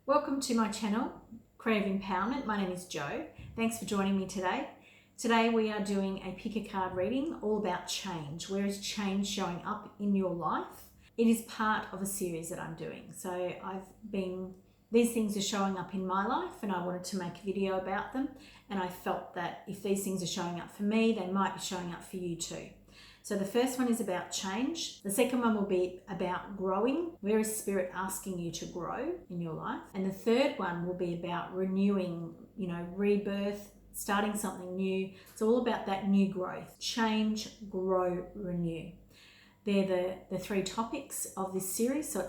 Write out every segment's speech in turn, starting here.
Welcome to my channel, Creative Empowerment. My name is Jo. Thanks for joining me today. Today we are doing a pick a card reading all about change. Where is change showing up in your life? It is part of a series that I'm doing. So these things are showing up in my life and I wanted to make a video about them. And I felt that if these things are showing up for me, they might be showing up for you too. So the first one is about change. The second one will be about growing. Where is Spirit asking you to grow in your life? And the third one will be about renewing, rebirth, starting something new. It's all about that new growth. Change, grow, renew. They're the three topics of this series. So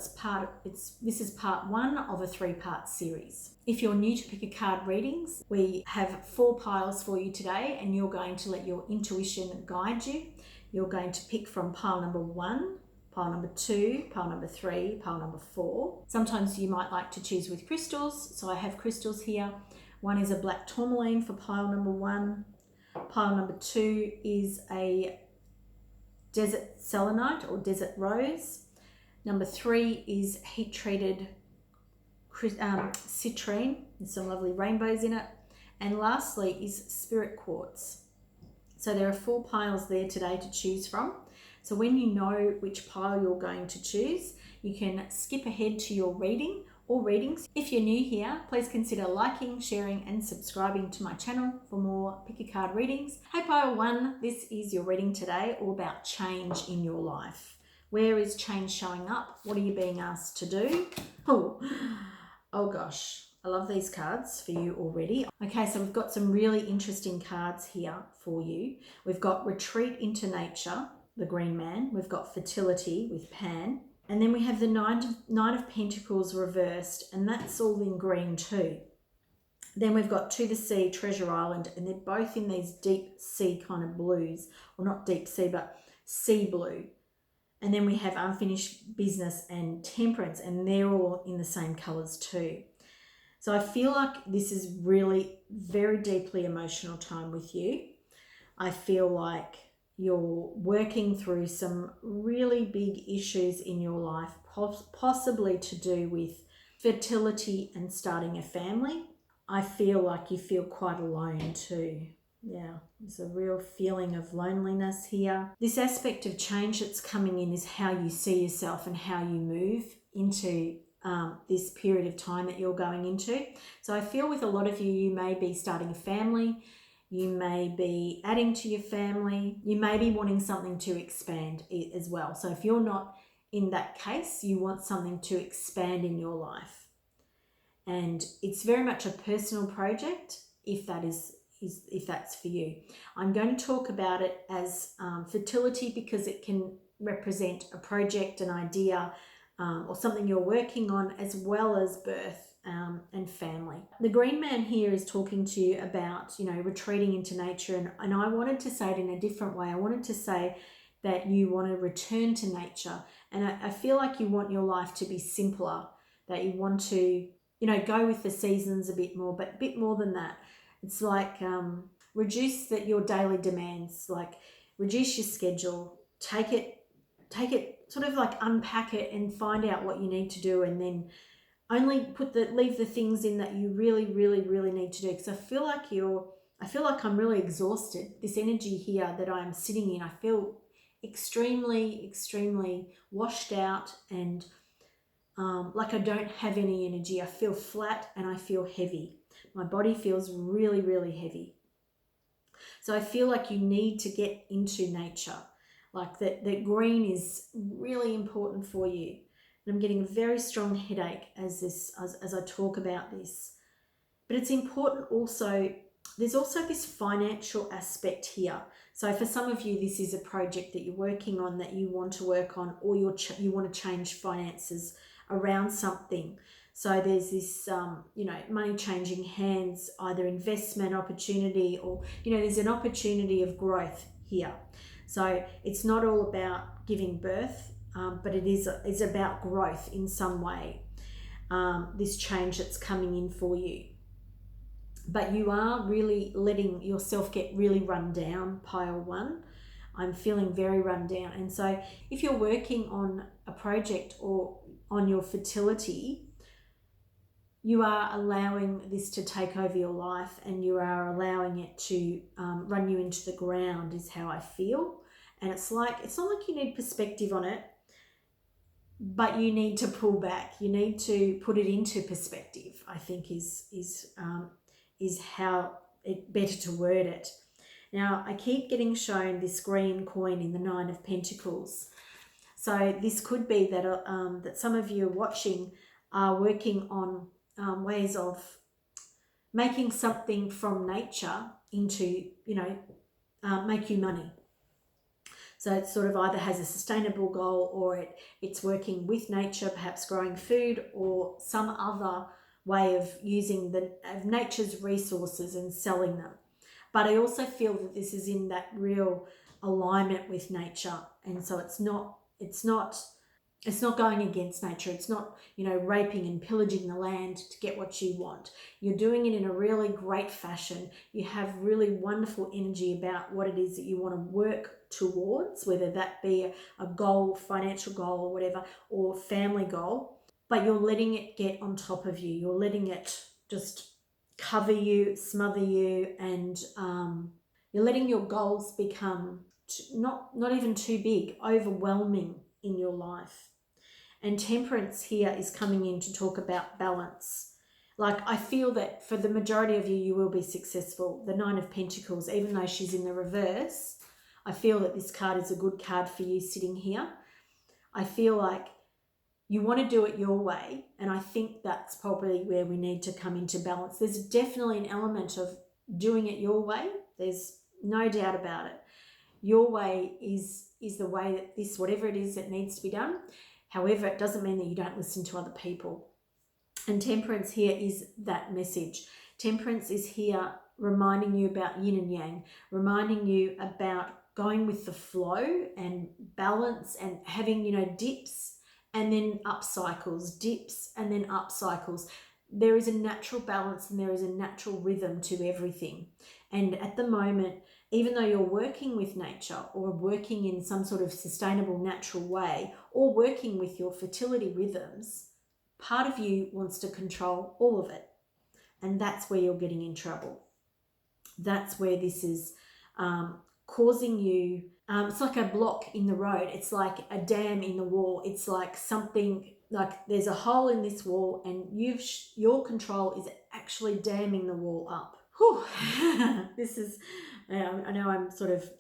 this is part one of a 3-part series. If you're new to pick a card readings, we have 4 piles for you today and you're going to let your intuition guide you. You're going to pick from pile number 1, pile number 2, pile number 3, pile number 4. Sometimes you might like to choose with crystals. So I have crystals here. One is a black tourmaline for pile number 1. Pile number 2 is a desert selenite or desert rose. Number 3 is heat treated citrine with some lovely rainbows in it. And lastly is spirit quartz. So there are 4 piles there today to choose from. So when you know which pile you're going to choose, you can skip ahead to your reading or readings. If you're new here, please consider liking, sharing and subscribing to my channel for more pick a card readings. Hey pile 1, this is your reading today, all about change in your life. Where is change showing up? What are you being asked to do? Oh gosh. I love these cards for you already. Okay, so we've got some really interesting cards here for you. We've got Retreat into Nature, the Green Man. We've got Fertility with Pan. And then we have the Nine of Pentacles reversed, and that's all in green too. Then we've got To the Sea, Treasure Island, and they're both in these deep sea kind of blues. Well, not deep sea, but sea blue. And then we have Unfinished Business and Temperance, and they're all in the same colours too. So I feel like this is really very deeply emotional time with you. I feel like you're working through some really big issues in your life, possibly to do with fertility and starting a family. I feel like you feel quite alone too. Yeah, there's a real feeling of loneliness here. This aspect of change that's coming in is how you see yourself and how you move into this period of time that you're going into. So I feel with a lot of you, you may be starting a family, you may be adding to your family, you may be wanting something to expand as well. So if you're not in that case, you want something to expand in your life. And it's very much a personal project if that's for you. I'm going to talk about it as fertility because it can represent a project, an idea, or something you're working on, as well as birth and family. The Green Man here is talking to you about, retreating into nature. And I wanted to say it in a different way. I wanted to say that you want to return to nature. And I feel like you want your life to be simpler, that you want to, go with the seasons a bit more, but a bit more than that. It's like reduce your daily demands, like reduce your schedule, take it, sort of like unpack it and find out what you need to do, and then only leave the things in that you really, really, really need to do. Because I feel like I'm really exhausted. This energy here that I'm sitting in, I feel extremely, extremely washed out and like I don't have any energy. I feel flat and I feel heavy. My body feels really, really heavy. So I feel like you need to get into nature. Like that green is really important for you. And I'm getting a very strong headache as I talk about this. But it's important also, there's also this financial aspect here. So for some of you, this is a project that you're working on, that you want to work on, or you want to change finances around something. So there's this, money changing hands, either investment opportunity or, there's an opportunity of growth here. So it's not all about giving birth, but it's about growth in some way, this change that's coming in for you. But you are really letting yourself get really run down, pile 1. I'm feeling very run down. And so if you're working on a project or on your fertility, you are allowing this to take over your life, and you are allowing it to run you into the ground, is how I feel. And it's not like you need perspective on it, but you need to pull back. You need to put it into perspective, I think is how it better to word it. Now, I keep getting shown this green coin in the 9 of Pentacles. So this could be that that some of you watching are working on ways of making something from nature into, make you money. So it sort of either has a sustainable goal, or it's working with nature, perhaps growing food or some other way of using of nature's resources and selling them. But I also feel that this is in that real alignment with nature, and so it's not going against nature. It's not, raping and pillaging the land to get what you want. You're doing it in a really great fashion. You have really wonderful energy about what it is that you want to work towards, whether that be a goal, financial goal or whatever, or family goal, but you're letting it get on top of you. You're letting it just cover you, smother you, and you're letting your goals become not even too big, overwhelming in your life. And Temperance here is coming in to talk about balance. Like, I feel that for the majority of you, you will be successful. The 9 of Pentacles, even though she's in the reverse, I feel that this card is a good card for you sitting here. I feel like you want to do it your way, and I think that's probably where we need to come into balance. There's definitely an element of doing it your way. There's no doubt about it. Your way is the way that this, whatever it is that needs to be done. However, it doesn't mean that you don't listen to other people. And Temperance here is that message. Temperance is here reminding you about yin and yang, reminding you about going with the flow and balance, and having, dips and then up cycles, dips and then up cycles. There is a natural balance and there is a natural rhythm to everything. And at the moment, even though you're working with nature, or working in some sort of sustainable natural way, or working with your fertility rhythms, part of you wants to control all of it. And that's where you're getting in trouble. That's where this is causing you, it's like a block in the road. It's like a dam in the wall. It's like something, like there's a hole in this wall, and your control is actually damming the wall up. Whew. This is, I know I'm sort of,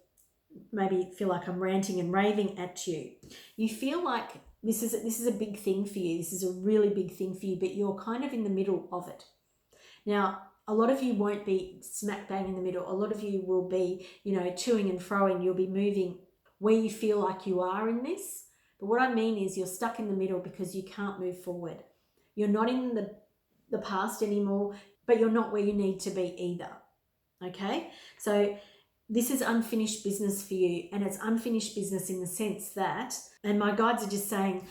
maybe feel like I'm ranting and raving at you. You feel like this is a big thing for you. This is a really big thing for you, but you're kind of in the middle of it. Now, a lot of you won't be smack bang in the middle. A lot of you will be, toing and froing. You'll be moving where you feel like you are in this. But what I mean is, you're stuck in the middle because you can't move forward. You're not in the past anymore, but you're not where you need to be either. Okay? So this is unfinished business for you, and it's unfinished business in the sense that, and my guides are just saying,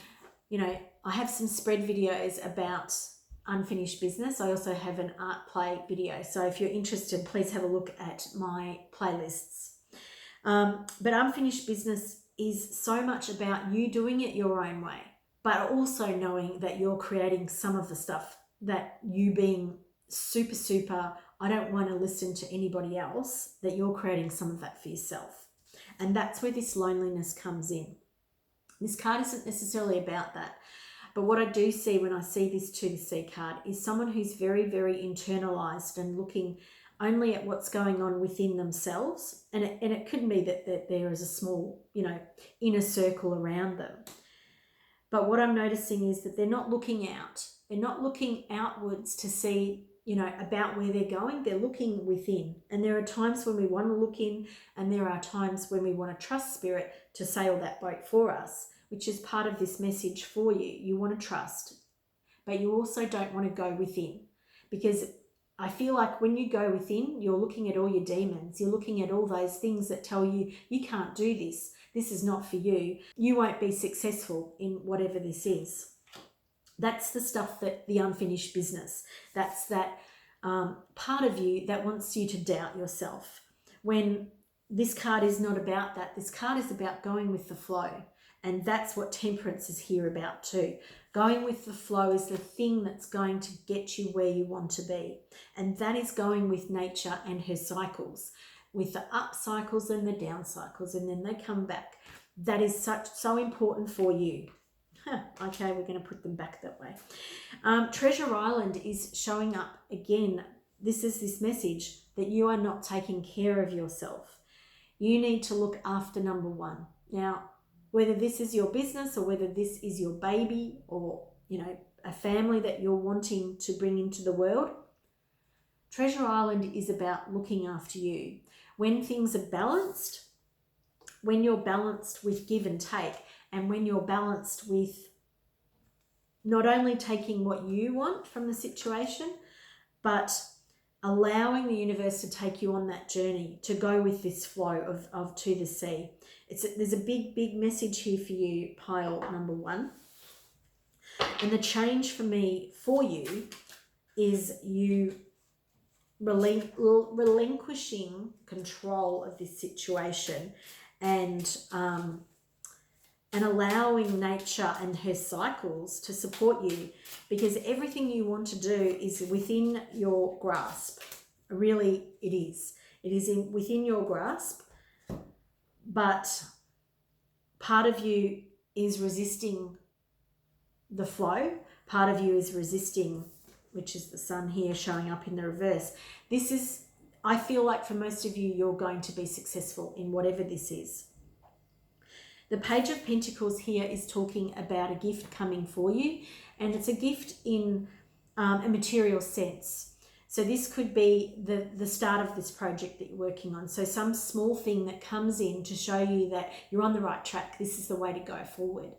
I have some spread videos about unfinished business. I also have an art play video. So if you're interested, please have a look at my playlists. But unfinished business is so much about you doing it your own way, but also knowing that you're creating some of the stuff, that you being super, I don't want to listen to anybody else, that you're creating some of that for yourself. And that's where this loneliness comes in. This card isn't necessarily about that. But what I do see when I see this 2 to C card is someone who's very, very internalized and looking only at what's going on within themselves. And it could be that there is a small, inner circle around them. But what I'm noticing is that they're not looking out. They're not looking outwards to see, about where they're going. They're looking within. And there are times when we want to look in, and there are times when we want to trust Spirit to sail that boat for us, which is part of this message for you. You want to trust, but you also don't want to go within, because I feel like when you go within, you're looking at all your demons. You're looking at all those things that tell you, you can't do this. This is not for you. You won't be successful in whatever this is. That's the stuff, that the unfinished business. That's that part of you that wants you to doubt yourself. When this card is not about that. This card is about going with the flow. And that's what Temperance is here about too. Going with the flow is the thing that's going to get you where you want to be. And that is going with nature and her cycles, with the up cycles and the down cycles, and then they come back. That is so important for you. Okay, we're going to put them back that way. Treasure Island is showing up again. This is this message that you are not taking care of yourself. You need to look after number one. Now, whether this is your business or whether this is your baby or, a family that you're wanting to bring into the world, Treasure Island is about looking after you. When things are balanced, when you're balanced with give and take, and when you're balanced with not only taking what you want from the situation, but allowing the universe to take you on that journey, to go with this flow of to the sea. There's a big message here for you, pile number one. And the change for you is you relinquishing control of this situation and allowing nature and her cycles to support you, because everything you want to do is within your grasp. Really, it is. It is within your grasp, but part of you is resisting the flow. Part of you is resisting, which is the sun here showing up in the reverse. I feel like for most of you, you're going to be successful in whatever this is. The Page of Pentacles here is talking about a gift coming for you, and it's a gift in a material sense. So this could be the start of this project that you're working on. So some small thing that comes in to show you that you're on the right track. This is the way to go forward.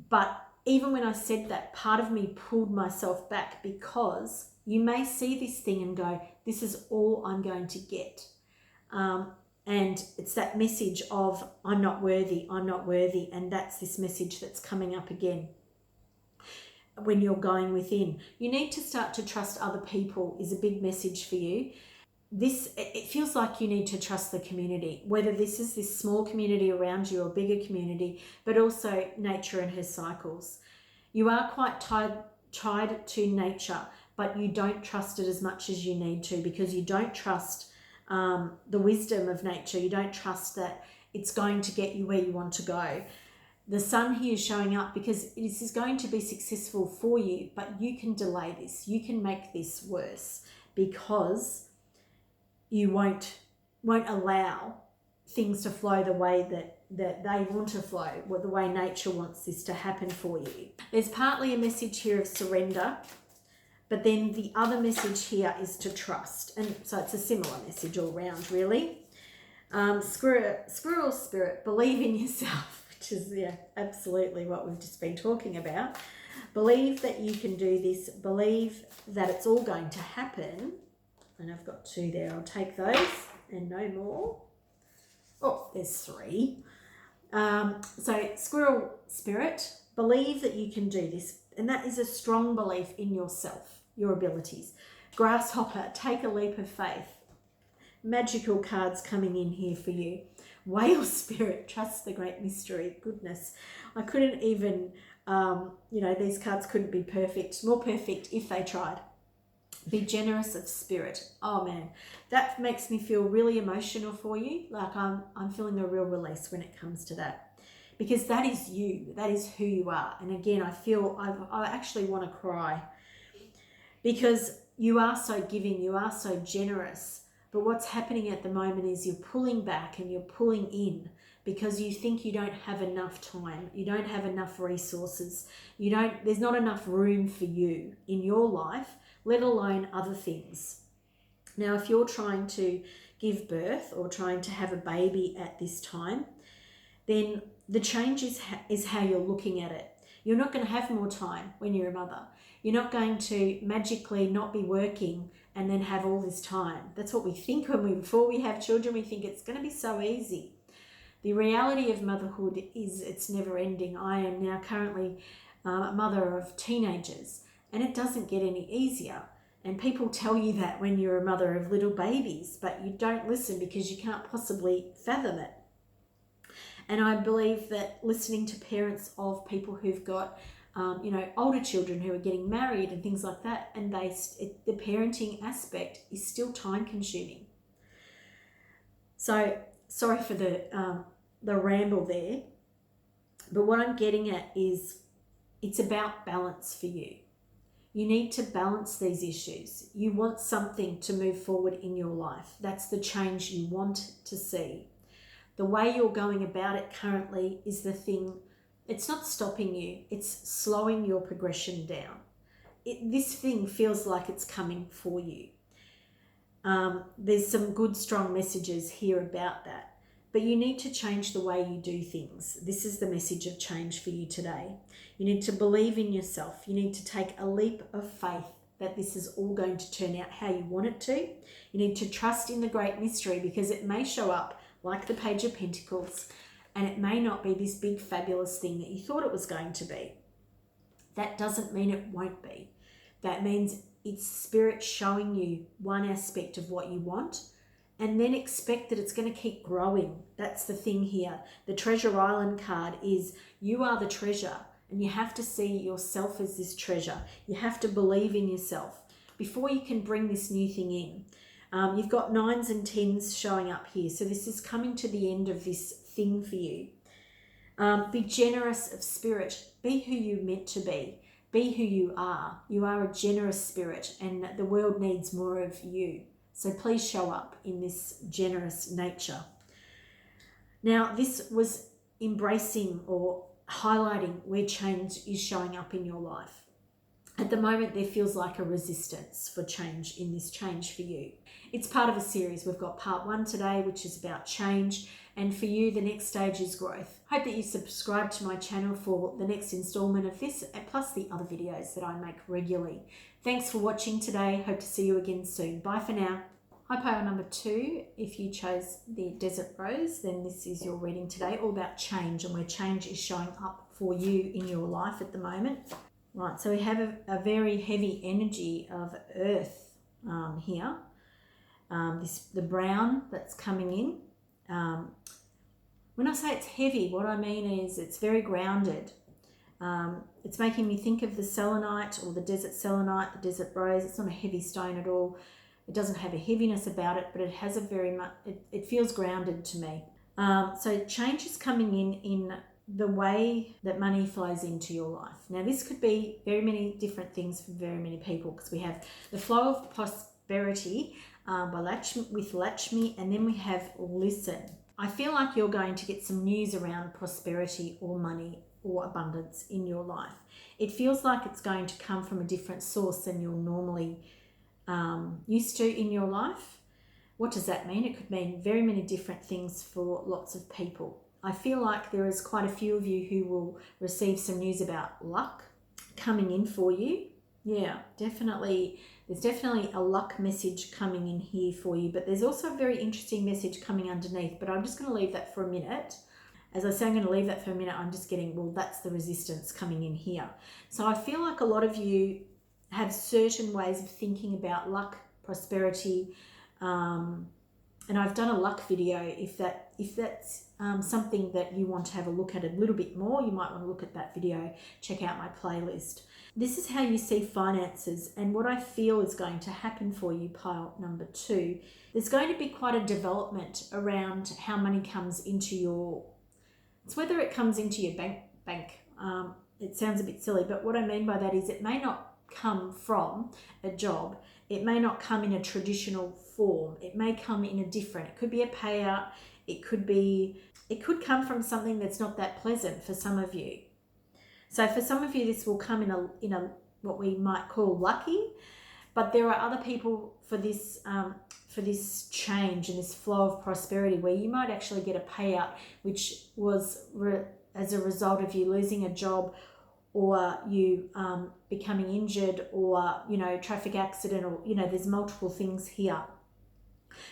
But even when I said that, part of me pulled myself back, because you may see this thing and go, this is all I'm going to get. And it's that message of, I'm not worthy. And that's this message that's coming up again. When you're going within, you need to start to trust other people is a big message for you. It feels like you need to trust the community, whether this is this small community around you or bigger community, but also nature and her cycles. You are quite tied to nature, but you don't trust it as much as you need to, because you don't trust the wisdom of nature. You don't trust that it's going to get you where you want to go. The sun here is showing up because this is going to be successful for you, but you can delay this. You can make this worse, because you won't allow things to flow the way that they want to flow, or the way nature wants this to happen for you. There's partly a message here of surrender, but then the other message here is to trust. And so it's a similar message all round, really. Squirrel spirit, believe in yourself, which is absolutely what we've just been talking about. Believe that you can do this. Believe that it's all going to happen. And I've got 2 there. I'll take those and no more. Oh, there's 3. So squirrel spirit, believe that you can do this. And that is a strong belief in yourself, your abilities. Grasshopper, take a leap of faith. Magical cards coming in here for you. Whale spirit, trust the great mystery. Goodness, I couldn't even, these cards couldn't be more perfect if they tried. Be generous of spirit. Oh man, that makes me feel really emotional for you. Like I'm feeling a real release when it comes to that, because that is you. That is who you are. And again, I actually want to cry, because you are so giving, you are so generous. But what's happening at the moment is you're pulling back and you're pulling in, because you think you don't have enough time, you don't have enough resources, there's not enough room for you in your life, let alone other things. Now, if you're trying to give birth or trying to have a baby at this time, then the change is how you're looking at it. You're not going to have more time when you're a mother. You're not going to magically not be working and then have all this time. That's what we think before we have children. We think it's going to be so easy. The reality of motherhood is it's never ending. I am now currently a mother of teenagers, and it doesn't get any easier. And people tell you that when you're a mother of little babies, but you don't listen because you can't possibly fathom it. And I believe that listening to parents of people who've got older children who are getting married and things like that, and the parenting aspect is still time consuming. So sorry for the ramble there, but what I'm getting at is it's about balance for you. You need to balance these issues. You want something to move forward in your life. That's the change you want to see. The way you're going about it currently is the thing. It's not stopping you. It's slowing your progression down. This thing feels like it's coming for you. There's some good, strong messages here about that. But you need to change the way you do things. This is the message of change for you today. You need to believe in yourself. You need to take a leap of faith that this is all going to turn out how you want it to. You need to trust in the great mystery, because it may show up like the Page of Pentacles, and it may not be this big fabulous thing that you thought it was going to be. That doesn't mean it won't be. That means it's Spirit showing you one aspect of what you want, and then expect that it's going to keep growing. That's the thing here. The Treasure Island card is you are the treasure, and you have to see yourself as this treasure. You have to believe in yourself before you can bring this new thing in. You've got 9s and 10s showing up here. So this is coming to the end of this thing for you. Be generous of spirit. Be who you're meant to be. Be who you are. You are a generous spirit, and the world needs more of you. So please show up in this generous nature. Now, this was embracing or highlighting where change is showing up in your life. At the moment, there feels like a resistance for change in this change for you. It's part of a series. We've got part 1 today, which is about change. And for you, the next stage is growth. Hope that you subscribe to my channel for the next installment of this, and plus the other videos that I make regularly. Thanks for watching today. Hope to see you again soon. Bye for now. High pile number 2, if you chose the Desert Rose, then this is your reading today, all about change and where change is showing up for you in your life at the moment. Right, so we have a very heavy energy of earth here. The brown that's coming in. When I say it's heavy, what I mean is it's very grounded. It's making me think of the selenite or the desert selenite, the desert rose. It's not a heavy stone at all. It doesn't have a heaviness about it, but it has a very much, it feels grounded to me. So change is coming in the way that money flows into your life. Now, this could be very many different things for very many people, because we have the flow of prosperity with Lakshmi, and then we have listen. I feel like you're going to get some news around prosperity or money or abundance in your life. It feels like it's going to come from a different source than you're normally used to in your life. What does that mean? It could mean very many different things for lots of people. I feel like there is quite a few of you who will receive some news about luck coming in for you. Yeah, definitely. There's definitely a luck message coming in here for you, but there's also a very interesting message coming underneath, but I'm just going to leave that for a minute. As I say, I'm going to leave that for a minute. I'm just getting, well, that's the resistance coming in here. So I feel like a lot of you have certain ways of thinking about luck, prosperity, and I've done a luck video. If that's something that you want to have a look at a little bit more, you might want to look at that video, check out my playlist. This is how you see finances, and what I feel is going to happen for you, pile number 2. There's going to be quite a development around how money comes into your, it's whether it comes into your bank. It sounds a bit silly, but what I mean by that is it may not come from a job. It may not come in a traditional form. It may come in a different, it could be a payout. It could come from something that's not that pleasant for some of you. So for some of you, this will come in a what we might call lucky, but there are other people for this change and this flow of prosperity where you might actually get a payout, which was as a result of you losing a job, or you becoming injured, or traffic accident, or there's multiple things here.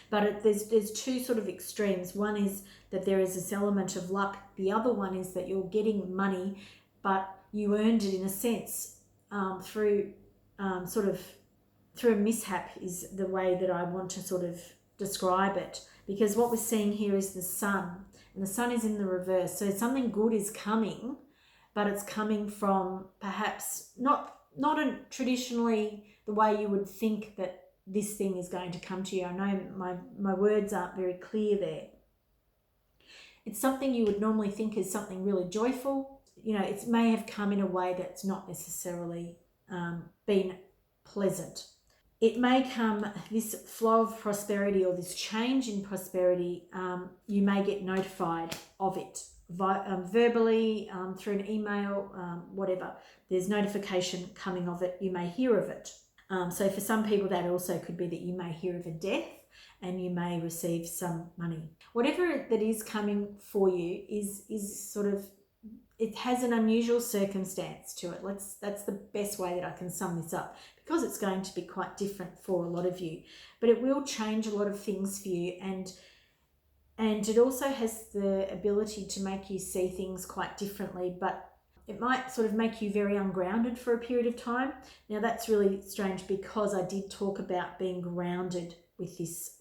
But there's two sort of extremes. One is that there is this element of luck. The other one is that you're getting money, but you earned it in a sense through a mishap, is the way that I want to sort of describe it. Because what we're seeing here is the sun, and the sun is in the reverse. So something good is coming, but it's coming from perhaps not traditionally the way you would think that this thing is going to come to you. I know my words aren't very clear there. It's something you would normally think is something really joyful. It may have come in a way that's not necessarily been pleasant. It may come, this flow of prosperity or this change in prosperity, you may get notified of it verbally, through an email, whatever. There's notification coming of it. You may hear of it. So for some people, that also could be that you may hear of a death and you may receive some money. Whatever that is coming for you is sort of, it has an unusual circumstance to it. That's the best way that I can sum this up, because it's going to be quite different for a lot of you. But it will change a lot of things for you, and it also has the ability to make you see things quite differently, but it might sort of make you very ungrounded for a period of time. Now that's really strange, because I did talk about being grounded with this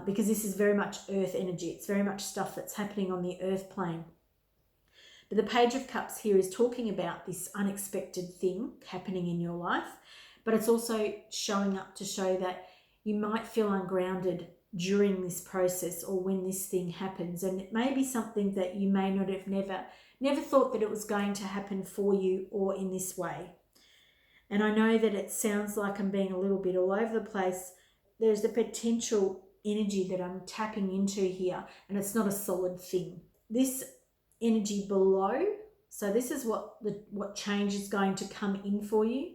because this is very much earth energy. It's very much stuff that's happening on the earth plane. But the Page of Cups here is talking about this unexpected thing happening in your life, but it's also showing up to show that you might feel ungrounded during this process or when this thing happens. And it may be something that you may not have never thought that it was going to happen for you or in this way. And I know that it sounds like I'm being a little bit all over the place. There's the potential energy that I'm tapping into here, and it's not a solid thing. This energy below, so this is what change is going to come in for you.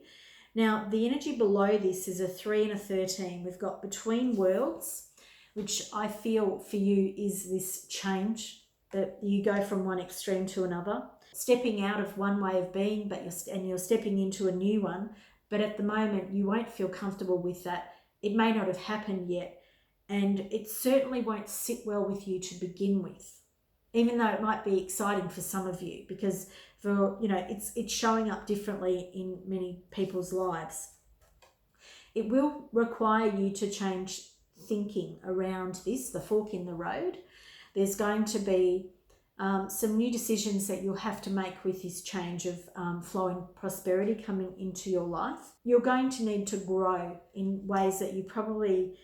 Now the energy below this is a 3 and a 13. We've got Between Worlds, which I feel for you is this change, that you go from one extreme to another, stepping out of one way of being, but you're stepping into a new one. But at the moment you won't feel comfortable with that. It may not have happened yet, and it certainly won't sit well with you to begin with, even though it might be exciting for some of you, because it's showing up differently in many people's lives. It will require you to change thinking around this, the fork in the road. There's going to be some new decisions that you'll have to make with this change of flowing prosperity coming into your life. You're going to need to grow in ways that you probably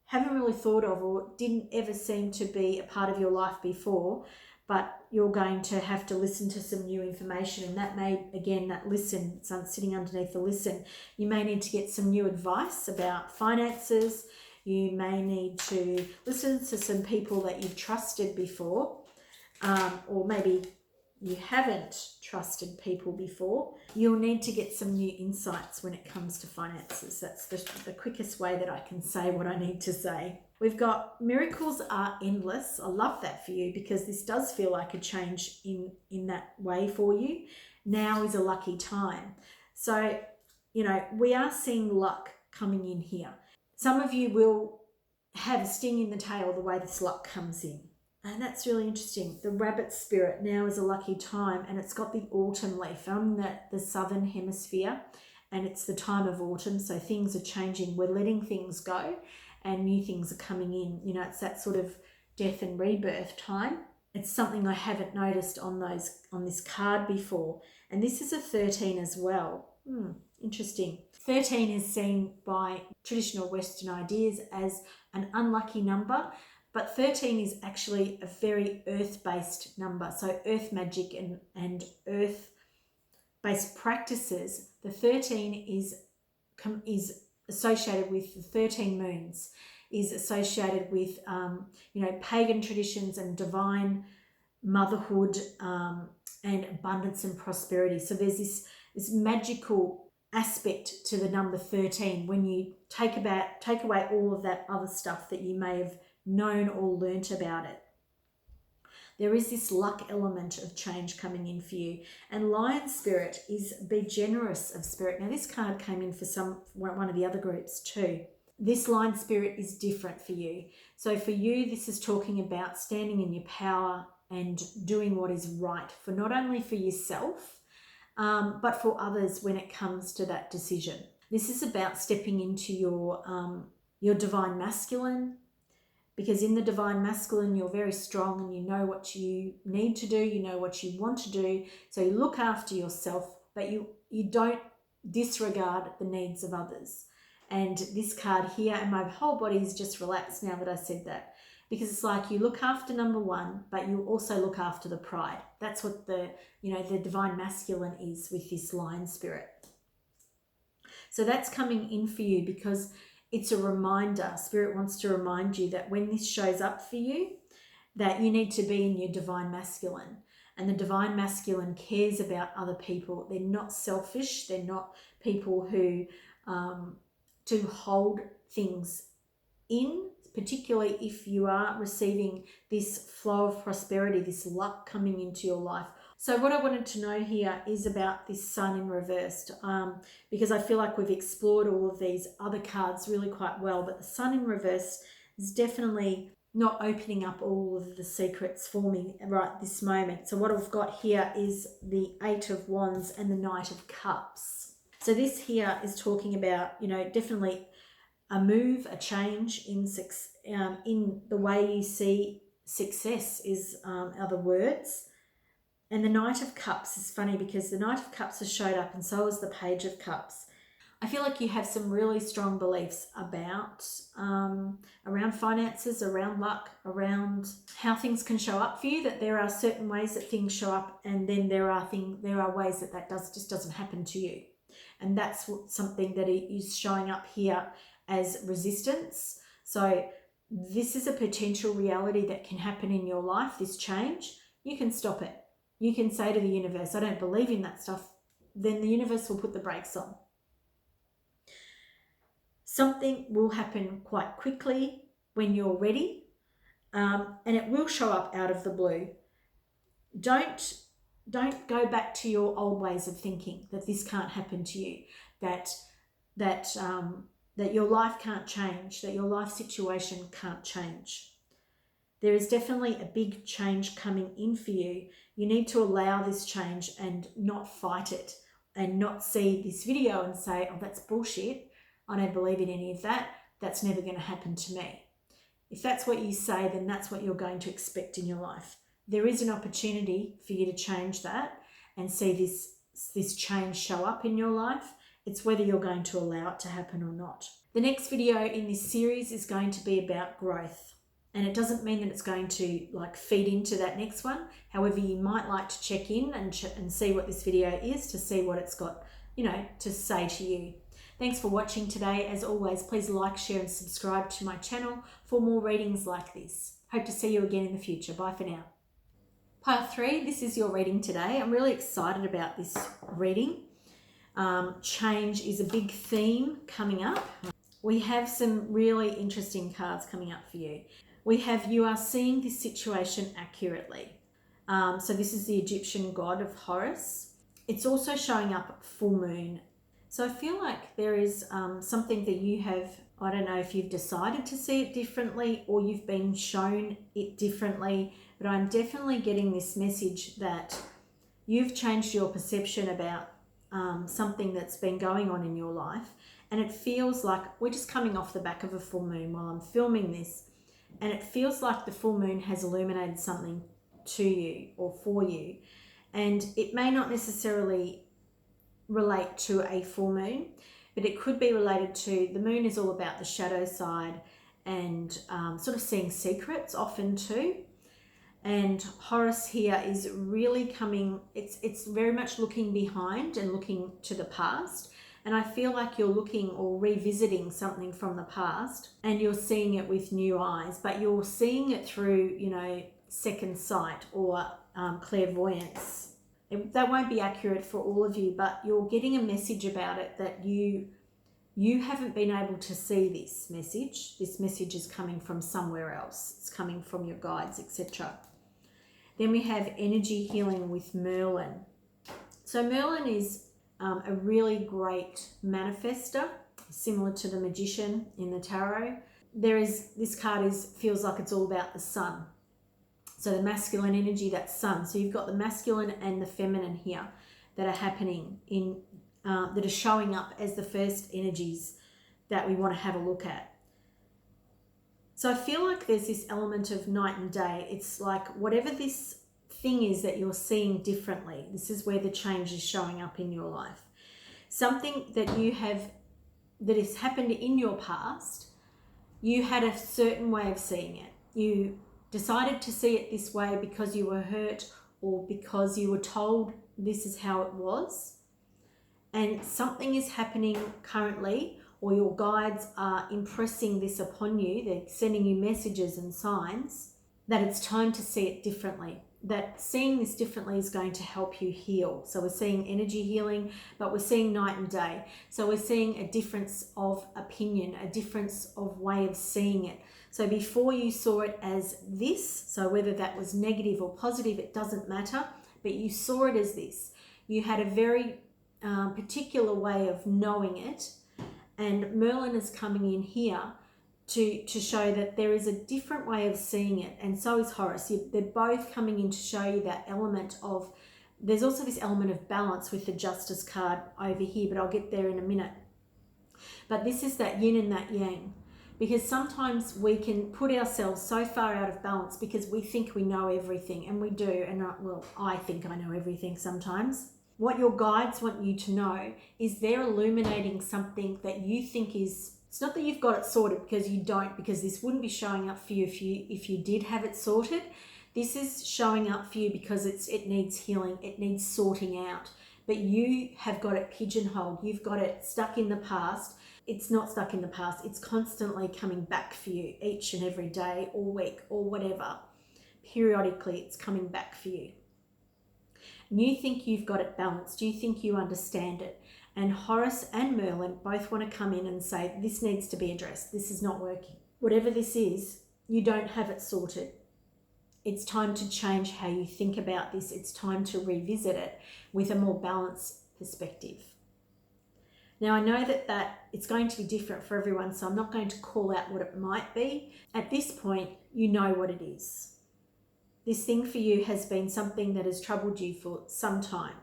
haven't really thought of or didn't ever seem to be a part of your life before, but you're going to have to listen to some new information. And that may, again, that listen, it's sitting underneath the listen. You may need to get some new advice about finances. You may need to listen to some people that you've trusted before, or maybe you haven't trusted people before. You'll need to get some new insights when it comes to finances. That's the quickest way that I can say what I need to say. We've got Miracles Are Endless. I love that for you, because this does feel like a change in that way for you. Now is a lucky time. So, we are seeing luck coming in here. Some of you will have a sting in the tail the way this luck comes in. And that's really interesting. The rabbit spirit, now is a lucky time, and it's got the autumn leaf. I'm in the southern hemisphere, and it's the time of autumn, so things are changing. We're letting things go and new things are coming in. It's that sort of death and rebirth time. It's something I haven't noticed on this card before. And this is a 13 as well. Interesting. 13 is seen by traditional Western ideas as an unlucky number, but 13 is actually a very earth-based number. So earth magic and earth-based practices. The 13 is associated with the 13 moons, is associated with pagan traditions and divine motherhood and abundance and prosperity. So there's this magical aspect to the number 13 when you take away all of that other stuff that you may have known or learnt about it. There is this luck element of change coming in for you. And Lion Spirit is be generous of spirit. Now this card came in for one of the other groups too. This Lion Spirit is different for you. So for you, this is talking about standing in your power and doing what is right, for not only for yourself, but for others when it comes to that decision. This is about stepping into your divine masculine, Because in the divine masculine, you're very strong and you know what you need to do, you know what you want to do. So you look after yourself, but you don't disregard the needs of others. And this card here, and my whole body is just relaxed now that I said that, because it's like you look after number one, but you also look after the pride. That's what the divine masculine is with this lion spirit. So that's coming in for you because it's a reminder. Spirit wants to remind you that when this shows up for you, that you need to be in your divine masculine. And the divine masculine cares about other people. They're not selfish. They're not people who to hold things in, particularly if you are receiving this flow of prosperity, this luck coming into your life. So what I wanted to know here is about this sun in reversed, because I feel like we've explored all of these other cards really quite well, but the sun in reverse is definitely not opening up all of the secrets for me right this moment. So what I've got here is the Eight of Wands and the Knight of Cups. So this here is talking about, definitely a move, a change in the way you see success is other words. And the Knight of Cups is funny because the Knight of Cups has showed up and so has the Page of Cups. I feel like you have some really strong beliefs about around finances, around luck, around how things can show up for you, that there are certain ways that things show up, and then there are ways that just doesn't happen to you. And that's something that is showing up here as resistance. So this is a potential reality that can happen in your life, this change. You can stop it. You can say to the universe, I don't believe in that stuff. Then the universe will put the brakes on. Something will happen quite quickly when you're ready, and it will show up out of the blue. Don't go back to your old ways of thinking that this can't happen to you, that your life can't change, that your life situation can't change. There is definitely a big change coming in for you. You need to allow this change and not fight it, and not see this video and say, oh, that's bullshit. I don't believe in any of that. That's never going to happen to me. If that's what you say, then that's what you're going to expect in your life. There is an opportunity for you to change that and see this change show up in your life. It's whether you're going to allow it to happen or not. The next video in this series is going to be about growth. And it doesn't mean that it's going to feed into that next one. However, you might like to check in and see what this video is, to see what it's got, to say to you. Thanks for watching today. As always, please like, share and subscribe to my channel for more readings like this. Hope to see you again in the future. Bye for now. Pile 3, this is your reading today. I'm really excited about this reading. Change is a big theme coming up. We have some really interesting cards coming up for you. We have, you are seeing this situation accurately. So this is the Egyptian god of Horus. It's also showing up full moon. So I feel like there is something that you have, I don't know if you've decided to see it differently or you've been shown it differently, but I'm definitely getting this message that you've changed your perception about something that's been going on in your life. And it feels like we're just coming off the back of a full moon while I'm filming this. And it feels like the full moon has illuminated something to you or for you. And it may not necessarily relate to a full moon, but it could be related to, the moon is all about the shadow side and sort of seeing secrets often too. And Horus here is really coming, it's very much looking behind and looking to the past. And I feel like you're looking or revisiting something from the past and you're seeing it with new eyes, but you're seeing it through, second sight or clairvoyance. That won't be accurate for all of you, but you're getting a message about it that you haven't been able to see this message. This message is coming from somewhere else. It's coming from your guides, etc. Then we have energy healing with Merlin. So Merlin is a really great manifester, similar to the Magician in the tarot. This card feels like it's all about the sun. So the masculine energy, that's sun. So you've got the masculine and the feminine here that are happening that are showing up as the first energies that we want to have a look at. So I feel like there's this element of night and day. It's like whatever this thing is that you're seeing differently, this is where the change is showing up in your life. Something that that has happened in your past, you had a certain way of seeing it. You decided to see it this way because you were hurt or because you were told this is how it was. And something is happening currently, or your guides are impressing this upon you. They're sending you messages and signs that it's time to see it differently. That seeing this differently is going to help you heal. So we're seeing energy healing, but we're seeing night and day. So we're seeing a difference of opinion, a difference of way of seeing it. So before you saw it as this, so whether that was negative or positive, it doesn't matter, but you saw it as this. You had a very particular way of knowing it, and Merlin is coming in here to show that there is a different way of seeing it, and so is Horus. They're both coming in to show you that element of, there's also this element of balance with the Justice card over here, but I'll get there in a minute. But this is that yin and that yang, because sometimes we can put ourselves so far out of balance because we think we know everything, and we do, and I think I know everything sometimes. What your guides want you to know is they're illuminating something that you think is, it's not that you've got it sorted, because you don't, because this wouldn't be showing up for you if you did have it sorted. This is showing up for you because it needs healing, it needs sorting out. But you have got it pigeonholed, you've got it stuck in the past. It's not stuck in the past, it's constantly coming back for you each and every day or week or whatever. Periodically, it's coming back for you. And you think you've got it balanced, you think you understand it. And Horus and Merlin both want to come in and say, this needs to be addressed, this is not working. Whatever this is, you don't have it sorted. It's time to change how you think about this. It's time to revisit it with a more balanced perspective. Now, I know that it's going to be different for everyone, so I'm not going to call out what it might be. At this point, you know what it is. This thing for you has been something that has troubled you for some time.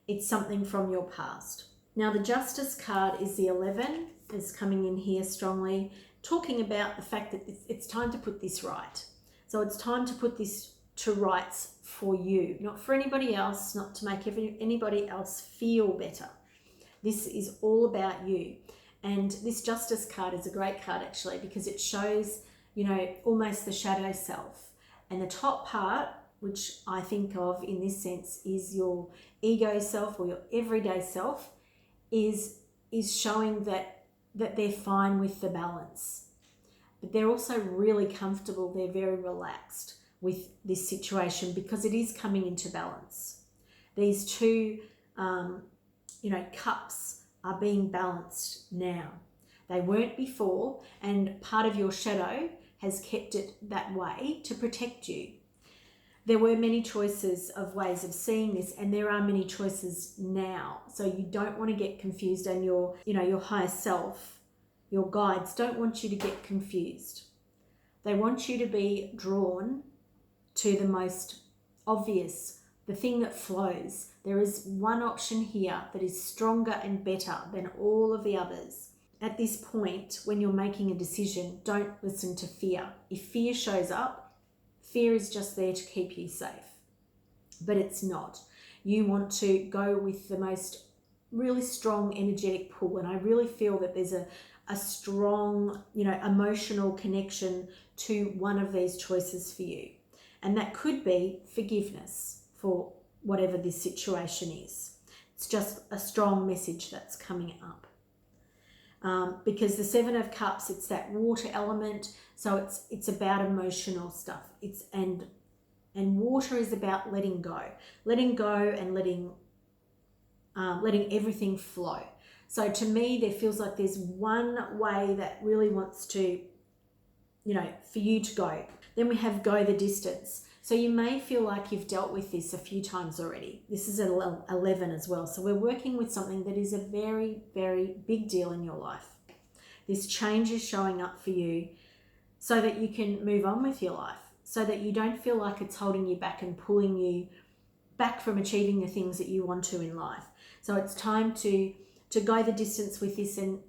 It's something from your past. Now, the Justice card is the 11. It's coming in here strongly, talking about the fact that it's time to put this right. So it's time to put this to rights for you, not for anybody else, not to make anybody else feel better. This is all about you. And this Justice card is a great card actually, because it shows, almost the shadow self. And the top part, which I think of in this sense is your ego self or your everyday self, is showing that they're fine with the balance. But they're also really comfortable, they're very relaxed with this situation because it is coming into balance. These two, cups are being balanced now. They weren't before, and part of your shadow has kept it that way to protect you. There were many choices of ways of seeing this, and there are many choices now. So you don't want to get confused, and your higher self, your guides don't want you to get confused. They want you to be drawn to the most obvious, the thing that flows. There is one option here that is stronger and better than all of the others. At this point, when you're making a decision, don't listen to fear. If fear shows up, fear is just there to keep you safe, but it's not. You want to go with the most really strong energetic pull, and I really feel that there's a strong, emotional connection to one of these choices for you. And that could be forgiveness for whatever this situation is. It's just a strong message that's coming up. Because the 7 of Cups, it's that water element, so it's about emotional stuff. And water is about letting go and letting everything flow. So to me, there feels like there's one way that really wants to, for you to go. Then we have go the distance. So you may feel like you've dealt with this a few times already. This is an 11 as well. So we're working with something that is a very, very big deal in your life. This change is showing up for you so that you can move on with your life, so that you don't feel like it's holding you back and pulling you back from achieving the things that you want to in life. So it's time to go the distance with this, and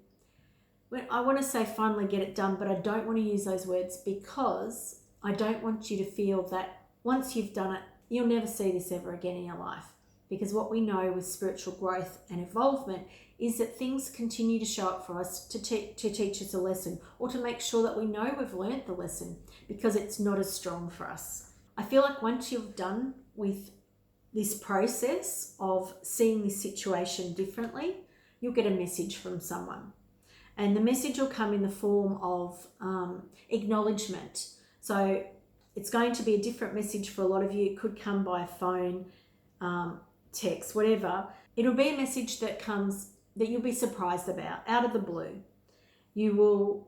I want to say finally get it done, but I don't want to use those words because I don't want you to feel that once you've done it, you'll never see this ever again in your life. Because what we know with spiritual growth and involvement is that things continue to show up for us to teach us a lesson, or to make sure that we know we've learnt the lesson, because it's not as strong for us. I feel like once you've done with this process of seeing this situation differently, you'll get a message from someone. And the message will come in the form of acknowledgement. So it's going to be a different message for a lot of you. It could come by a phone, text, whatever. It'll be a message that comes that you'll be surprised about, out of the blue. You'll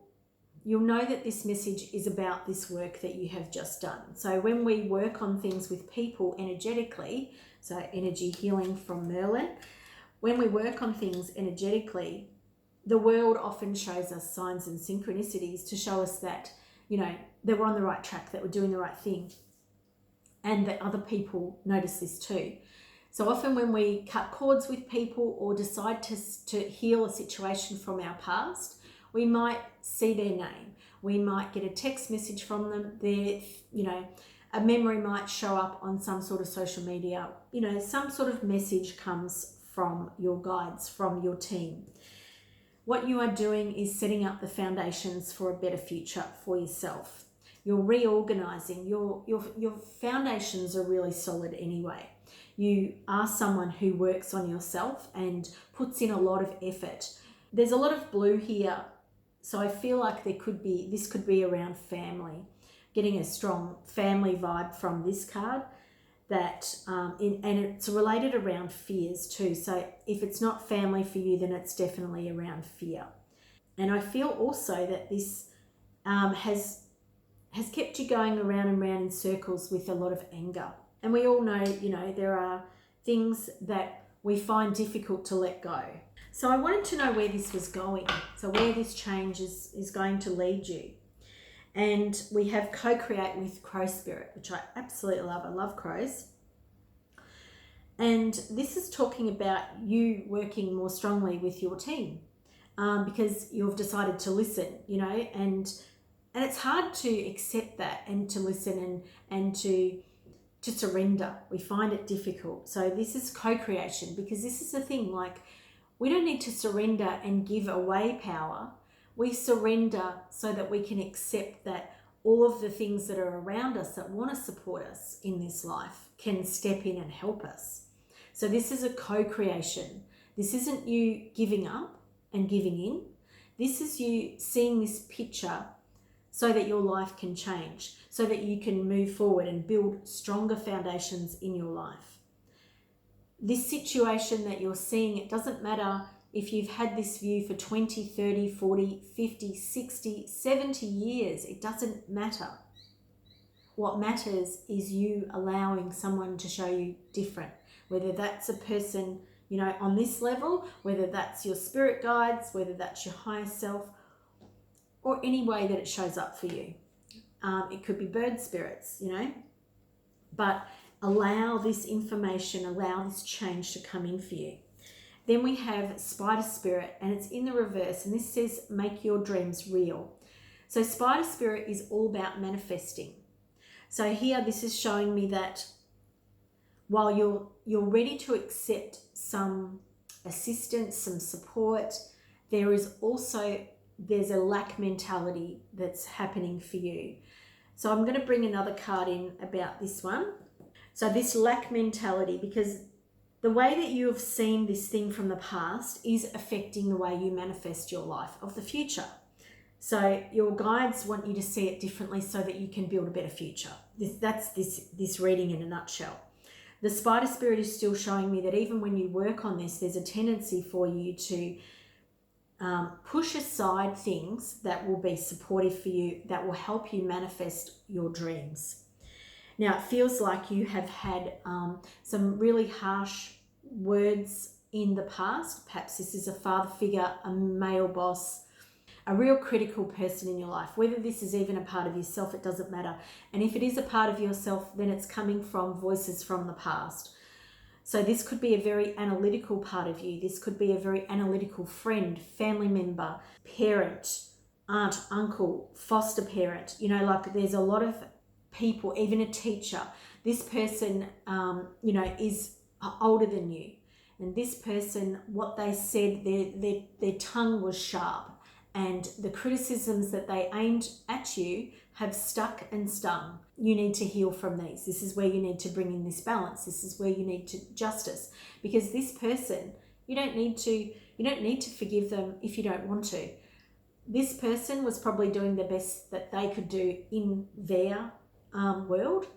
know that this message is about this work that you have just done. So when we work on things with people energetically, so energy healing from Merlin, when we work on things energetically, the world often shows us signs and synchronicities to show us that, that we're on the right track, that we're doing the right thing, and that other people notice this too. So often when we cut cords with people or decide to heal a situation from our past, we might see their name. We might get a text message from them. A memory might show up on some sort of social media. Some sort of message comes from your guides, from your team. What you are doing is setting up the foundations for a better future for yourself. You're reorganizing. Your foundations are really solid anyway. You are someone who works on yourself and puts in a lot of effort. There's a lot of blue here, so I feel like this could be around family, getting a strong family vibe from this card. And it's related around fears too. So if it's not family for you, then it's definitely around fear. And I feel also that this has kept you going around and round in circles with a lot of anger. And we all know, there are things that we find difficult to let go. So I wanted to know where this was going. So where this change is going to lead you. And we have co-create with Crow Spirit, which I absolutely love. I love crows. And this is talking about you working more strongly with your team because you've decided to listen, and it's hard to accept that and to listen and to surrender. We find it difficult. So this is co-creation, because this is the thing, we don't need to surrender and give away power. We surrender so that we can accept that all of the things that are around us that want to support us in this life can step in and help us. So this is a co-creation. This isn't you giving up and giving in. This is you seeing this picture so that your life can change, so that you can move forward and build stronger foundations in your life. This situation that you're seeing, it doesn't matter if you've had this view for 20, 30, 40, 50, 60, 70 years, it doesn't matter. What matters is you allowing someone to show you different, whether that's a person, on this level, whether that's your spirit guides, whether that's your higher self, or any way that it shows up for you. It could be bird spirits, but allow this information, allow this change to come in for you. Then we have Spider Spirit, and it's in the reverse, and this says make your dreams real. So Spider Spirit is all about manifesting. So here this is showing me that while you're ready to accept some assistance, some support, there's a lack mentality that's happening for you. So I'm going to bring another card in about this one. So this lack mentality, because the way that you have seen this thing from the past is affecting the way you manifest your life of the future. So your guides want you to see it differently so that you can build a better future. That's this reading in a nutshell. The Spider Spirit is still showing me that even when you work on this, there's a tendency for you to push aside things that will be supportive for you, that will help you manifest your dreams. Now, it feels like you have had some really harsh words in the past. Perhaps this is a father figure, a male boss, a real critical person in your life. Whether this is even a part of yourself, it doesn't matter. And if it is a part of yourself, then it's coming from voices from the past. So this could be a very analytical part of you. This could be a very analytical friend, family member, parent, aunt, uncle, foster parent. You know, like there's a lot of people, even a teacher. This person, you know, is older than you. And this person, what they said, their tongue was sharp. And the criticisms that they aimed at you have stuck and stung. You need to heal from these. This is where you need to bring in this balance. This is where you need to justice. Because this person, you don't need to forgive them if you don't want to. This person was probably doing the best that they could do in their world.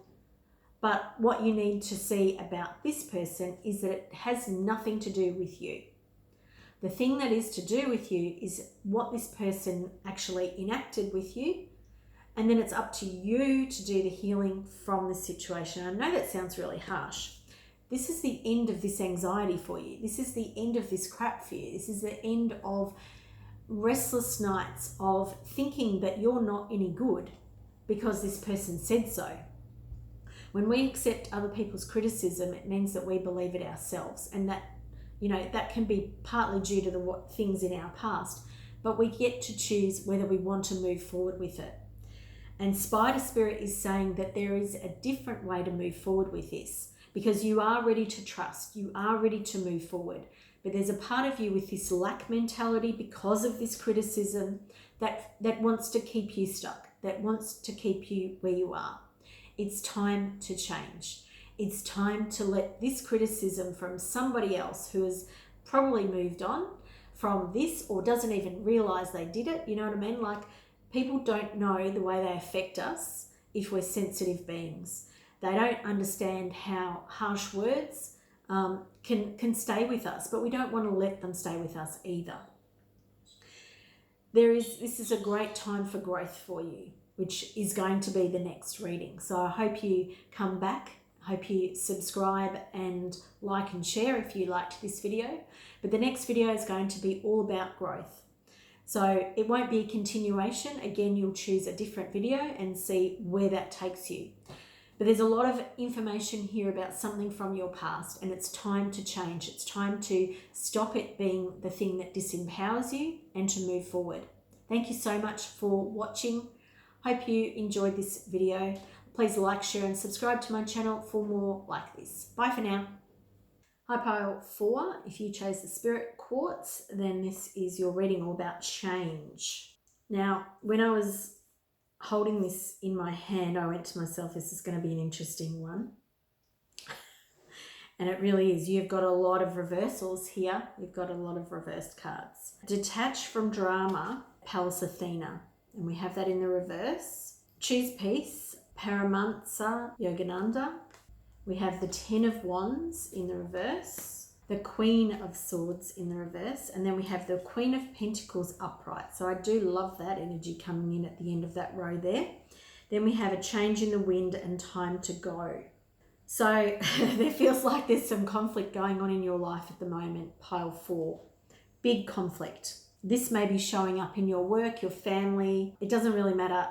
But what you need to see about this person is that it has nothing to do with you. The thing that is to do with you is what this person actually enacted with you. And then it's up to you to do the healing from the situation. I know that sounds really harsh. This is the end of this anxiety for you. This is the end of this crap for you. This is the end of restless nights of thinking that you're not any good because this person said so. When we accept other people's criticism, it means that we believe it ourselves, and that, you know, that can be partly due to the things in our past, but we get to choose whether we want to move forward with it. And Spider Spirit is saying that there is a different way to move forward with this, because you are ready to trust, you are ready to move forward. But there's a part of you with this lack mentality because of this criticism that wants to keep you stuck, that wants to keep you where you are. It's time to change. It's time to let this criticism from somebody else who has probably moved on from this or doesn't even realize they did it. You know what I mean? Like, people don't know the way they affect us if we're sensitive beings. They don't understand how harsh words can stay with us, but we don't want to let them stay with us either. This is a great time for growth for you, which is going to be the next reading. So I hope you come back. I hope you subscribe and like and share if you liked this video. But the next video is going to be all about growth. So it won't be a continuation. Again, you'll choose a different video and see where that takes you. But there's a lot of information here about something from your past, and it's time to change. It's time to stop it being the thing that disempowers you and to move forward. Thank you so much for watching. Hope you enjoyed this video. Please like, share and subscribe to my channel for more like this. Bye for now. Hi Pile 4, if you chose the Spirit Quartz, then this is your reading all about change. Now, when I was holding this in my hand, I went to myself, this is going to be an interesting one. And it really is. You've got a lot of reversals here. You've got a lot of reversed cards. Detach from drama, Pallas Athena. And we have that in the reverse. Choose peace, Paramahansa Yogananda. We have the Ten of Wands in the reverse, the Queen of Swords in the reverse, and then we have the Queen of Pentacles upright. So I do love that energy coming in at the end of that row there. Then we have a change in the wind and time to go. So there feels like there's some conflict going on in your life at the moment, Pile 4. Big conflict. This may be showing up in your work, your family. It doesn't really matter.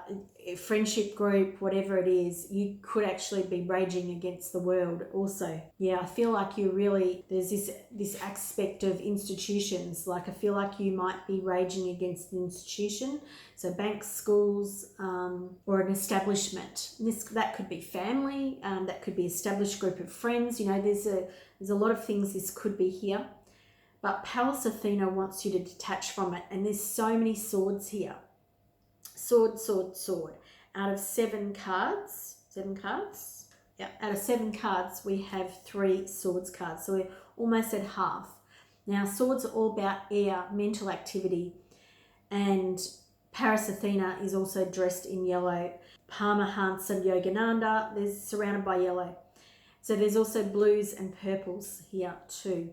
Friendship group, whatever it is, you could actually be raging against the world also. Yeah, I feel like there's this aspect of institutions. Like I feel like you might be raging against an institution. So banks, schools, or an establishment. That could be family, that could be established group of friends. You know, there's a lot of things this could be here. But Pallas Athena wants you to detach from it. And there's so many swords here. Sword, sword, sword. Out of 7 cards, yeah, out of 7 cards, we have 3 swords cards. So we're almost at half. Now, swords are all about air, mental activity. And Pallas Athena is also dressed in yellow. Paramahansa Yogananda, there's surrounded by yellow. So there's also blues and purples here too.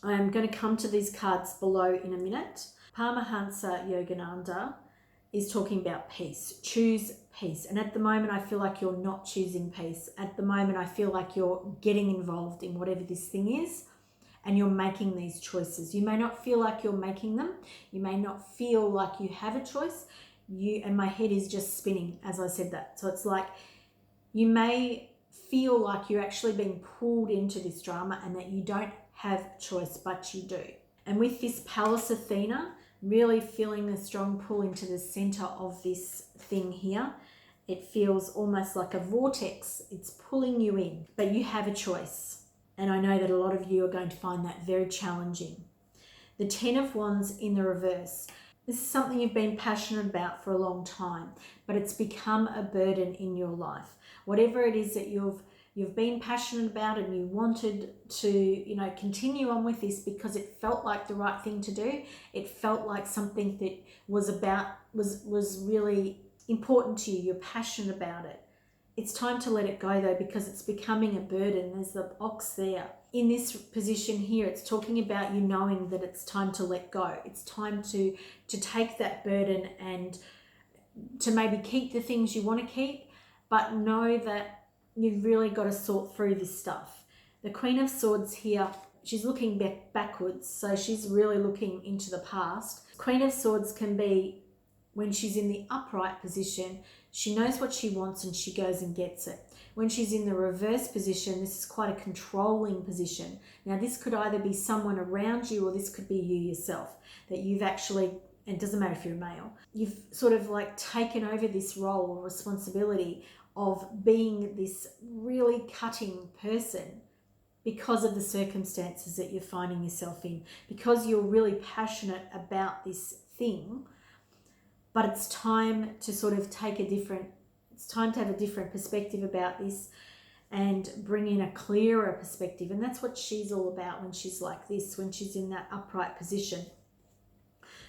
I'm going to come to these cards below in a minute. Paramahansa Yogananda is talking about peace. Choose peace. And at the moment, I feel like you're not choosing peace. At the moment, I feel like you're getting involved in whatever this thing is, and you're making these choices. You may not feel like you're making them. You may not feel like you have a choice. And my head is just spinning as I said that. So it's like you may feel like you're actually being pulled into this drama and that you don't have choice, but you do. And with this Pallas Athena, really feeling a strong pull into the center of this thing here, it feels almost like a vortex. It's pulling you in, but you have a choice. And I know that a lot of you are going to find that very challenging. The Ten of Wands in the reverse. This is something you've been passionate about for a long time, but it's become a burden in your life. Whatever it is that you've been passionate about and you wanted to, continue on with this because it felt like the right thing to do. It felt like something that was really important to you. You're passionate about it. It's time to let it go though, because it's becoming a burden. There's the ox there. In this position here, it's talking about you knowing that it's time to let go. It's time to take that burden and to maybe keep the things you want to keep, but know that you've really got to sort through this stuff. The Queen of Swords here, she's looking backwards, so she's really looking into the past. Queen of Swords can be, when she's in the upright position, she knows what she wants and she goes and gets it. When she's in the reverse position, this is quite a controlling position. Now, this could either be someone around you or this could be you yourself, that you've actually, and it doesn't matter if you're a male, you've sort of like taken over this role or responsibility of being this really cutting person because of the circumstances that you're finding yourself in, because you're really passionate about this thing. But it's time to sort of have a different perspective about this and bring in a clearer perspective. And that's what she's all about when she's like this, when she's in that upright position.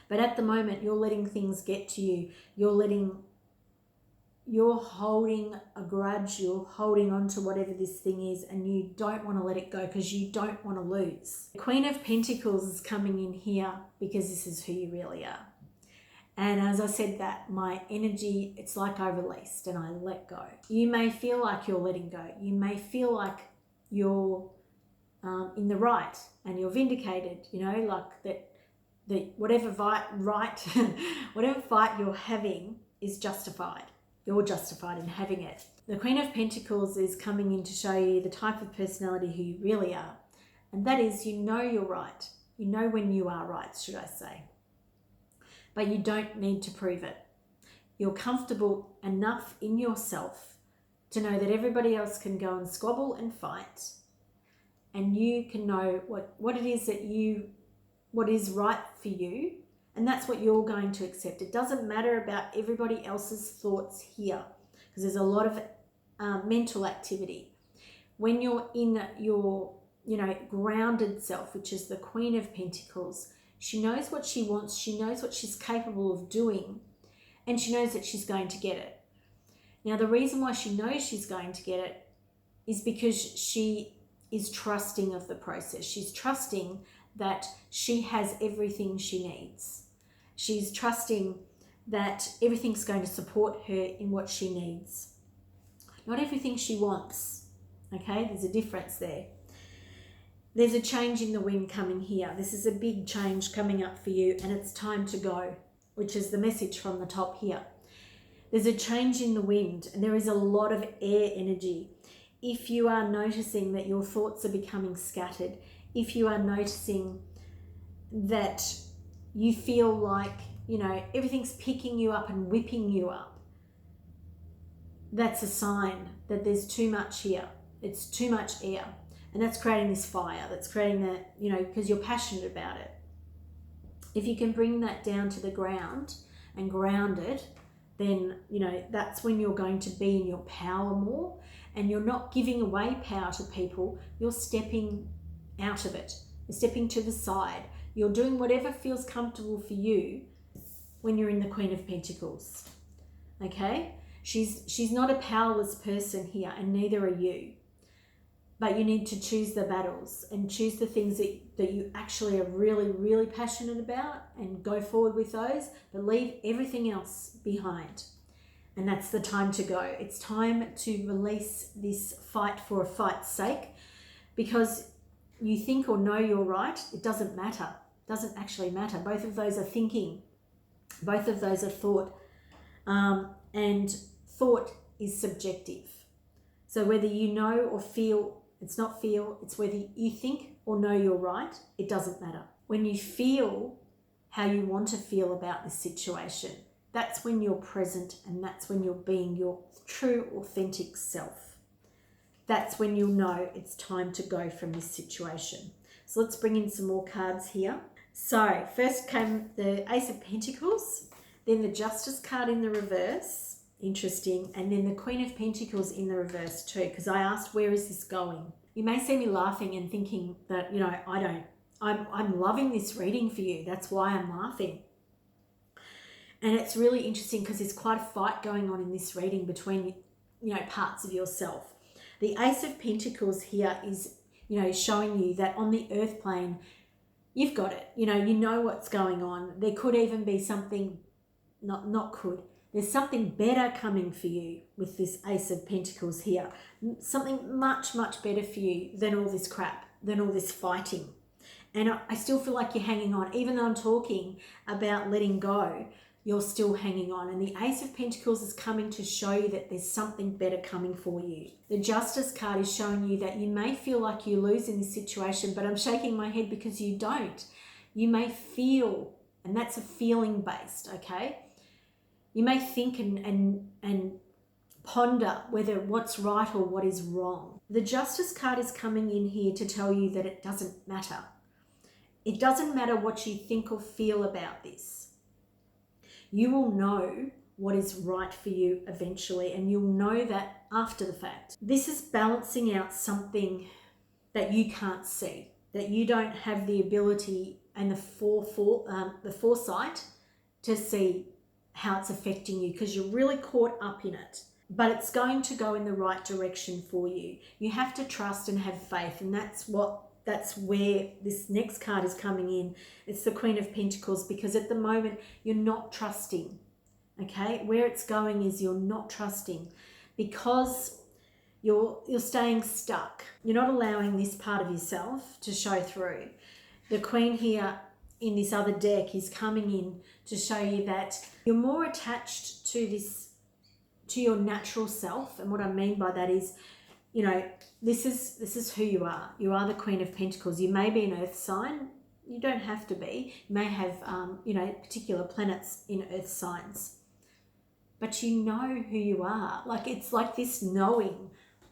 But at the moment, you're letting things get to you. You're holding a grudge, you're holding on to whatever this thing is, and you don't want to let it go because you don't want to lose. The Queen of Pentacles is coming in here because this is who you really are. And as I said that, my energy, it's like I released and I let go. You may feel like you're letting go. You may feel like you're in the right and you're vindicated, like that whatever whatever fight you're having is justified. You're justified in having it. The Queen of Pentacles is coming in to show you the type of personality who you really are. And that is, you're right. You know when you are right, should I say. But you don't need to prove it. You're comfortable enough in yourself to know that everybody else can go and squabble and fight, and you can know what it is what is right for you, and that's what you're going to accept. It doesn't matter about everybody else's thoughts here, because there's a lot of mental activity. When you're in your grounded self, which is the Queen of Pentacles, she knows what she wants, she knows what she's capable of doing, and she knows that she's going to get it. Now, the reason why she knows she's going to get it is because she is trusting of the process. She's trusting that she has everything she needs. She's trusting that everything's going to support her in what she needs. Not everything she wants, okay? There's a difference there. There's a change in the wind coming here. This is a big change coming up for you, and it's time to go, which is the message from the top here. There's a change in the wind, and there is a lot of air energy. If you are noticing that your thoughts are becoming scattered, if you are noticing that you feel like, everything's picking you up and whipping you up, that's a sign that there's too much here. It's too much air. And that's creating this fire, that's creating that, because you're passionate about it. If you can bring that down to the ground and ground it, then, that's when you're going to be in your power more, and you're not giving away power to people. You're stepping out of it. You're stepping to the side. You're doing whatever feels comfortable for you when you're in the Queen of Pentacles. Okay? She's not a powerless person here, and neither are you. But you need to choose the battles and choose the things that you actually are really, really passionate about and go forward with those, but leave everything else behind. And that's the time to go. It's time to release this fight for a fight's sake, because you think or know you're right. It doesn't matter. It doesn't actually matter. Both of those are thinking. Both of those are thought. And thought is subjective. So whether you know or feel, it's not feel, it's whether you think or know you're right, it doesn't matter. When you feel how you want to feel about this situation, that's when you're present, and that's when you're being your true, authentic self. That's when you'll know it's time to go from this situation. So let's bring in some more cards here. So first came the Ace of Pentacles, then the Justice card in the reverse, interesting, and then the Queen of Pentacles in the reverse too, because I asked, where is this going? You may see me laughing and thinking that, you know, I'm loving this reading for you. That's why I'm laughing. And it's really interesting because there's quite a fight going on in this reading between, you know, parts of yourself. The Ace of Pentacles here is, you know, showing you that on the earth plane, you've got it. You know what's going on. There could even be something, there's something better coming for you with this Ace of Pentacles here. Something much, much better for you than all this crap, than all this fighting. And I still feel like you're hanging on. Even though I'm talking about letting go, you're still hanging on. And the Ace of Pentacles is coming to show you that there's something better coming for you. The Justice card is showing you that you may feel like you lose in this situation, but I'm shaking my head because you don't. You may feel, and that's a feeling based, okay? You may think and ponder whether what's right or what is wrong. The Justice card is coming in here to tell you that it doesn't matter. It doesn't matter what you think or feel about this. You will know what is right for you eventually, and you'll know that after the fact. This is balancing out something that you can't see, that you don't have the ability and the foresight to see how it's affecting you, because you're really caught up in it. But it's going to go in the right direction for you. You have to trust and have faith, and that's where this next card is coming in. It's the Queen of Pentacles, because at the moment you're not trusting, okay? Where it's going is you're not trusting because you're staying stuck. You're not allowing this part of yourself to show through. The Queen here in this other deck is coming in to show you that you're more attached to your natural self. And what I mean by that is, you know, this is who you are. You are the Queen of Pentacles. You may be an earth sign. You don't have to be. You may have, you know, particular planets in earth signs. But you know who you are. Like, it's like this knowing.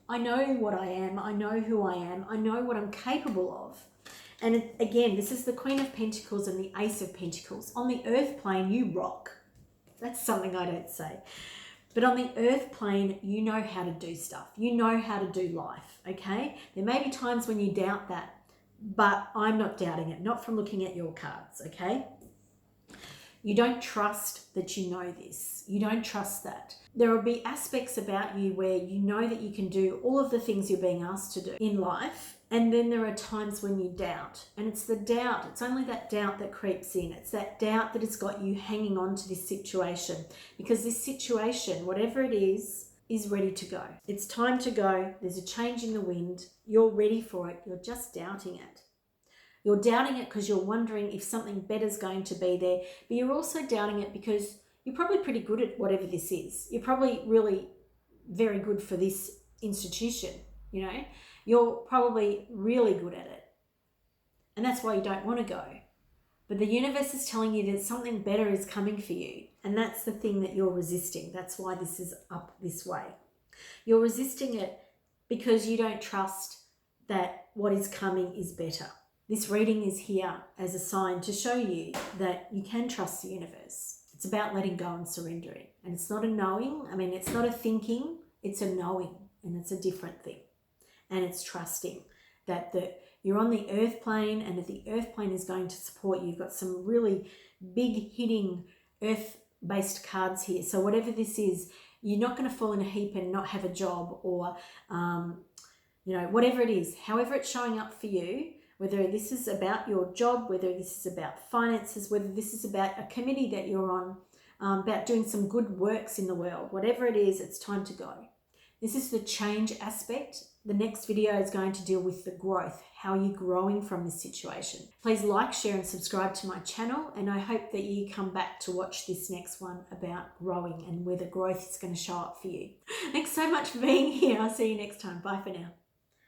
I know what I am. I know who I am. I know what I'm capable of. And again, this is the Queen of Pentacles and the Ace of Pentacles. On the earth plane, you rock. That's something I don't say. But on the earth plane, you know how to do stuff. You know how to do life, okay? There may be times when you doubt that, but I'm not doubting it, not from looking at your cards, okay? You don't trust that you know this. You don't trust that. There will be aspects about you where you know that you can do all of the things you're being asked to do in life, and then there are times when you doubt. And it's the doubt, it's only that doubt that creeps in. It's that doubt that has got you hanging on to this situation, because this situation, whatever it is ready to go. It's time to go. There's a change in the wind. You're ready for it. You're just doubting it. You're doubting it because you're wondering if something better is going to be there, but you're also doubting it because you're probably pretty good at whatever this is. You're probably really very good for this institution, you know. You're probably really good at it. And that's why you don't want to go. But the universe is telling you that something better is coming for you. And that's the thing that you're resisting. That's why this is up this way. You're resisting it because you don't trust that what is coming is better. This reading is here as a sign to show you that you can trust the universe. It's about letting go and surrendering. And it's not a knowing. I mean, it's not a thinking. It's a knowing. And it's a different thing. And it's trusting that you're on the earth plane, and that the earth plane is going to support you. You've got some really big hitting earth-based cards here. So whatever this is, you're not going to fall in a heap and not have a job, or, you know, whatever it is, however it's showing up for you, whether this is about your job, whether this is about finances, whether this is about a committee that you're on, about doing some good works in the world, whatever it is, it's time to go. This is the change aspect. The next video is going to deal with the growth. How are you growing from this situation? Please like, share and subscribe to my channel, and I hope that you come back to watch this next one about growing and where the growth is going to show up for you. Thanks so much for being here. I'll see you next time. Bye for now.